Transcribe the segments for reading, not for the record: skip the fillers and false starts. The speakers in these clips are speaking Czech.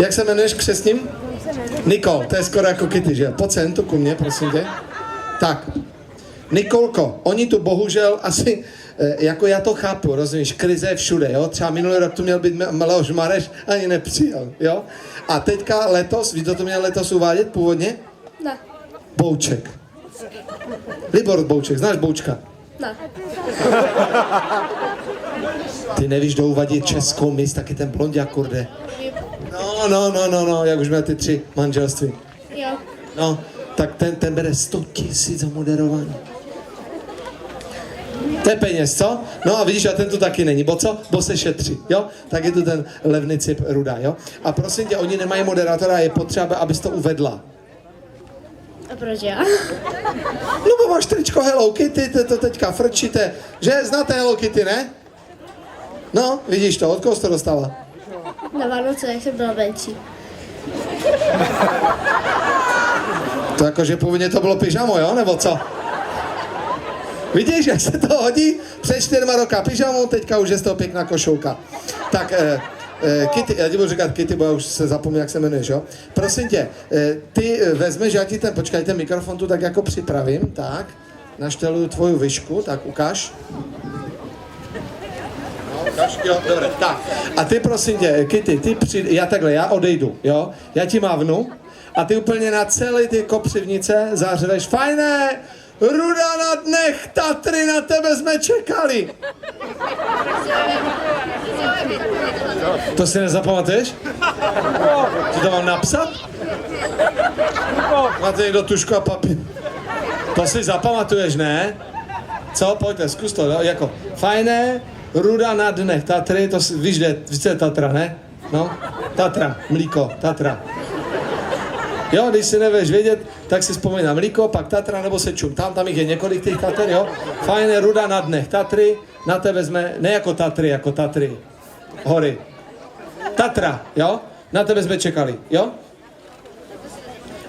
Jak se jmenuješ křestním? Nikol, to je skoro jako Kitty, že? Pojď sem tu ku mně, prosím tě. Tak. Nikolko, oni tu bohužel asi, jako já to chápu, rozumíš, krize je všude, jo? Třeba minulý rok tu měl být Leoš Mareš, ani nepřijel, jo? A teďka letos, víš, kdo to měl letos uvádět původně? Ne. Bouček. Libor Bouček, znáš Boučka? Ne. Ty nevíš, kdo uvadí českou mis, taky ten blonďák, kurde. No, jak už měl ty 3 manželství. Jo. No, tak ten bere 100 000 za moderování. To je peněz, co? No a vidíš, a ten tu taky není, bo co? Bo se šetří, jo? Tak je tu ten levný cip Ruda, jo? A prosím tě, oni nemají moderátora, je potřeba, abys to uvedla. A proč já? No bo máš tričko Hello Kitty, to teďka frčíte, že? Znáte Hello Kitty, ne? No, vidíš to, od koho jsi to dostala? Na Vánoce, jak jsem byla menší. To jakože původně to bylo pyžamo, jo? Nebo co? Vidíš, jak se to hodí? Před 4 roka pyžamo, teďka už je z toho pěkná košouka. Tak, Kitty, já ti budu říkat Kitty, bo já už se zapomněl, jak se jmenuješ, jo? Prosím tě, ty vezmeš, já ti počkej, ten mikrofon tu tak jako připravím, tak. Našteluju tvoju výšku, tak ukáž. Jo, dobré, tak. A ty prosím tě, Kitty, ty já odejdu, jo? Já ti mávnu a ty úplně na celé ty kopřivnice zařveš, fajné, Ruda na dnech, Tatry, na tebe jsme čekali. To si nezapamatuješ? Ti to mám napsat? Máte někdo tušku a papír? To si zapamatuješ, ne? Co? Pojďte, zkus to, no? Jako fajné, Ruda na dnech, Tatry, to víš, co je Tatra, ne? No, Tatra, mlíko, Tatra. Jo, když si nevíš vědět, tak si vzpomeň na mlíko, pak Tatra nebo Sečum. Tam jich je několik těch Tater, jo? Fajné, Ruda na dnech, Tatry, na tebe jsme, ne jako Tatry, hory. Tatra, jo? Na tebe jsme čekali, jo?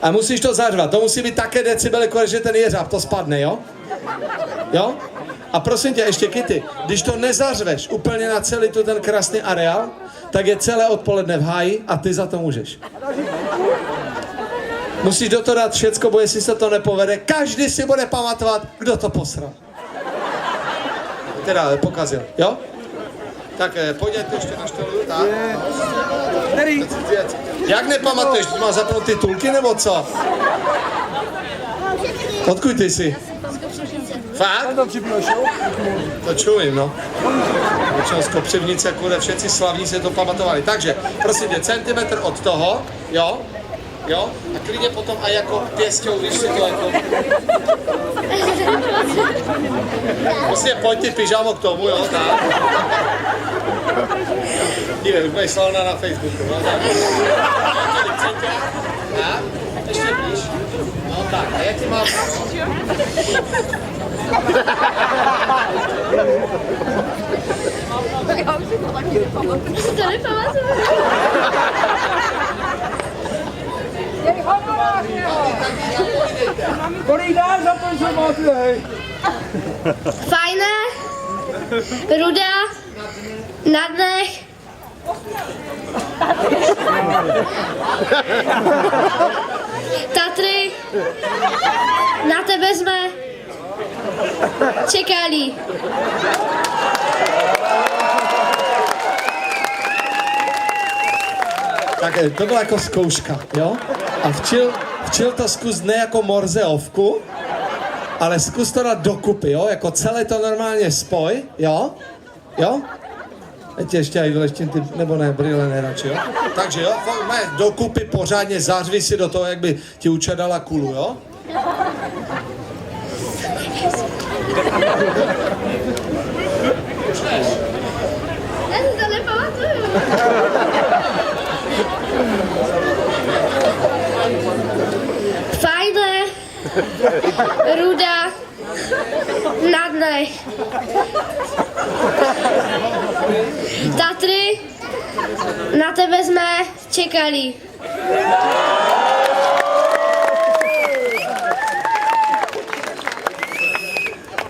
A musíš to zařvat, to musí být také decibely, že ten jeřáb to spadne, jo? Jo? A prosím tě, ještě Kitty, když to nezařveš úplně na celý ten krásný areál, tak je celé odpoledne v háji a ty za to můžeš. Musíš do toho dát všecko, bo jestli se to nepovede, každý si bude pamatovat, kdo to posral. Teda pokazil, jo? Tak pojďte ještě na štolu, tak. Jak nepamatuješ, ty máš zapnout titulky nebo co? Odkud ty jsi? Fakt? To čumím, no. Většinou z Kopřivnice, kude, všetci slavní se to pamatovali. Takže, prosím tě, centimetr od toho, jo? Jo? A klidně potom a jako pěsťou, víš si to jako... Prostě pojď ty pyžamo k tomu, jo, tak. Dívej, už budeš slavná na Facebooku, no, tak. Tak, ještě blíž. No tak, a jak ti mám... To nepamatuju. Kolik dáš za to, že máte, hej? Fajné, Ruda, na dnech. Tatry, na tebe jsme čekali. Tak to byla jako zkouška, jo? A včil to zkus ne jako morzeovku, ale zkus to dát dokupy, jo? Jako celé to normálně spoj, jo? Jo? Ještě aj vyleštím ty, nebo ne, brýle ne radši, jo? Takže jo, dokupy pořádně, zařvi si do toho, jak by ti učadala kulu, jo? Já si to nepamatuju. Fajné, Ruda, na dnech. Tatry, na tebe jsme čekali.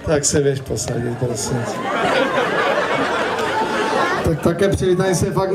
Tak se běž posadit, prosím. Tak také přivítání se fakt